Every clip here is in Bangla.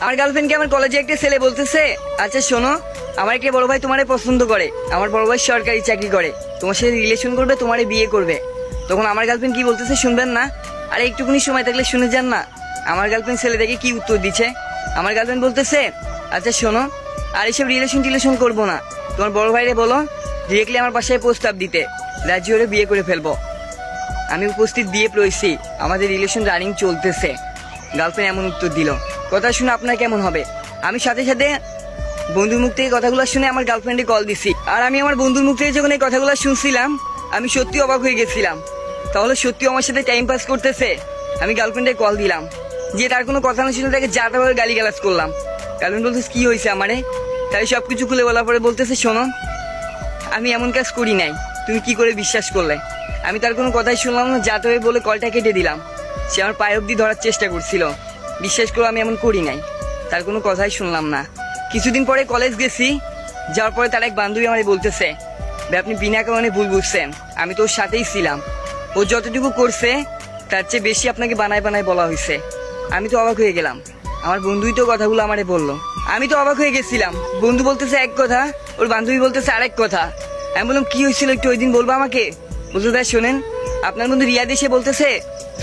আমার গার্লফ্রেন্ডকে আমার কলেজে একটা ছেলে বলতেছে, আচ্ছা শোনো, আমার একটা বড় ভাই তোমারে পছন্দ করে, আমার বড় ভাই সরকারি চাকরি করে, তোমার সাথে রিলেশন করবে, তোমারে বিয়ে করবে। তখন আমার গার্লফ্রেন্ড কি বলতেছে শুনবেন না? আরে একটুকুনি সময় থাকলে শুনে যান না। আমার গার্লফ্রেন্ড ছেলে দেখে কি উত্তর দিচ্ছে। আমার গার্লফ্রেন্ড বলতেছে, আচ্ছা শোনো, আর এসব রিলেশন করবো না, তোমার বড় ভাইরে বলো ডিরেক্টলি আমার বাসায় প্রস্তাব দিতে, রাজি হলে বিয়ে করে ফেলবো। আমি উপস্থিত দিয়ে রয়েছি, আমাদের রিলেশন রানিং চলতেছে। গার্লফ্রেন্ড এমন উত্তর দিল। কথা শুনে আপনার কেমন হবে? আমি সাথে সাথে বন্ধুর মুখ থেকে কথাগুলো শুনে আমার গার্লফ্রেন্ডে কল দিছি। আর আমি আমার বন্ধুর মুখ থেকে যখন এই কথাগুলো শুনছিলাম, আমি সত্যি অবাক হয়ে গেছিলাম। তাহলে সত্যি আমার সাথে টাইম পাস করতেছে। আমি গার্লফ্রেন্ডে কল দিলাম, যে তার কোনো কথা না শুনে তাকে যা তা গালি গালাজ করলাম। গার্লফ্রেন্ড বলতেছে কি হয়েছে আমারে? তাই সবকিছু খুলে বলার পরে বলতেছে, শোনো, আমি এমন কাজ করি নাই, তুমি কি করে বিশ্বাস করলে? আমি তার কোনো কথাই শুনলাম না, যা তবে বলে কলটা কেটে দিলাম। সে আমার পায়ে অব্দি ধরার চেষ্টা করছিল। বিশ্বাস করো আমি এমন করি নাই, তার কোনো কথাই শুনলাম না। কিছুদিন পরে কলেজ গেছি, যাওয়ার পরে তার এক বান্ধবী আমাকে বলতেছে, ভাই আপনি বিনা কারণে ভুল বুঝছেন, আমি তো ওর সাথেই ছিলাম, ও যতটুকু করছে তার চেয়ে বেশি আপনাকে বানায় বলা হয়েছে। আমি তো অবাক হয়ে গেলাম। আমার বন্ধুই তো কথাগুলো আমারে বললো। আমি তো অবাক হয়ে গেছিলাম। বন্ধু বলতেছে এক কথা, ওর বান্ধবী বলতেছে আরেক কথা। আমি বললাম কি হয়েছিল একটু ওই দিন বলবো আমাকে? বলতে ভাই শোনেন, আপনার বন্ধু রিয়াদ এসে বলতেছে,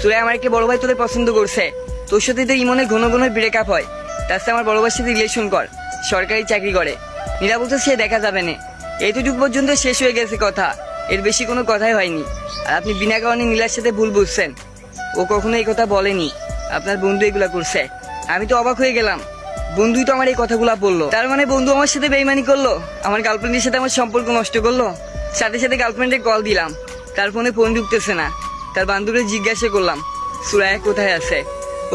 সুরাই আমার একটা বড় ভাই তোদের পছন্দ করছে, তোর সাথে তো ইমনে ঘন ব্রেকআপ হয়, তার সাথে আমার বড় ভাইয়ের সাথে রিলেশন কর, সরকারি চাকরি করে। নীরা বলতে সে দেখা যাবে না। এইটুকু পর্যন্ত শেষ হয়ে গেছে কথা, এর বেশি কোনো কথাই হয়নি। আর আপনি বিনা কারণে নীলার সাথে ভুল বুঝছেন, ও কখনো এই কথা বলেনি, আপনার বন্ধু এগুলা করছে। আমি তো অবাক হয়ে গেলাম, বন্ধুই তো আমার এই কথাগুলা বললো। তার মানে বন্ধু আমার সাথে বেইমানি করলো, আমার গার্লফ্রেন্ডের সাথে আমার সম্পর্ক নষ্ট করলো। সাথে সাথে গার্লফ্রেন্ডে কল দিলাম, তার ফোনে ফোন ঢুকতেছে না। তার বান্ধবীকে জিজ্ঞাসা করলাম সুরায়া কোথায় আছে।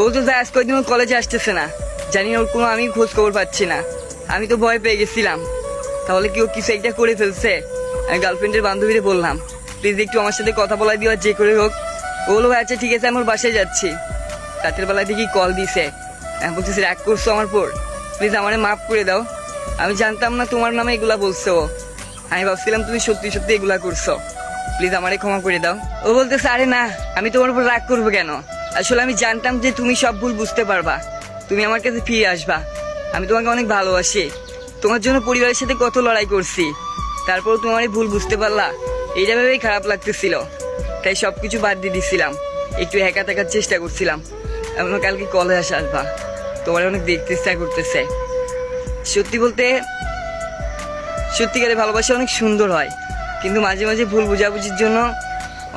ও তো আজ কয়েকদিন ওর কলেজে আসতেছে না, জানি না ওর কোনো আমি খোঁজ খবর পাচ্ছি না। আমি তো ভয় পেয়ে গেছিলাম, তাহলে কি ও কিছু একটা করে ফেলছে। আমি গার্লফ্রেন্ডের বান্ধবীরে বললাম, প্লিজ একটু আমার সাথে কথা বলা দিও, যে করে হোক। ও বললো আচ্ছা ঠিক আছে, আমি ওর বাসায় যাচ্ছি। রাতের বেলায় দেখি কল দিছে, আমি বলতেছি রাগ করছো আমার পর, প্লিজ আমারে মাফ করে দাও, আমি জানতাম না তোমার নামে এগুলা বলছো। আমি ভাবছিলাম তুমি সত্যি সত্যি এগুলা করছো, প্লিজ আমারে ক্ষমা করে দাও। ও বলতেছে আরে না, আমি তোমার উপর রাগ করবো কেন? আসলে আমি জানতাম যে তুমি সব ভুল বুঝতে পারবা, তুমি আমার কাছে ফিরে আসবা। আমি তোমাকে অনেক ভালোবাসি, তোমার জন্য পরিবারের সাথে কত লড়াই করছি, তারপর তুমি আমার ভুল বুঝতে পারলা, এইটা ভেবেই খারাপ লাগতেছিল, তাই সবকিছু বাদ দিয়ে দিছিলাম, একটু একা থাকার চেষ্টা করছিলাম। এমন কালকে কলেজ আসবা, তোমার অনেক দেখতে ইচ্ছা করতেছে। সত্যি বলতে সত্যিকারের ভালোবাসা অনেক সুন্দর হয়, কিন্তু মাঝে মাঝে ভুল বোঝাবুঝির জন্য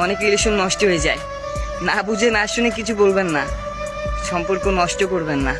অনেক রিলেশন নষ্ট হয়ে যায়। না বুঝে না শুনে কিছু বলবেন না, সম্পর্ক নষ্ট করবেন না।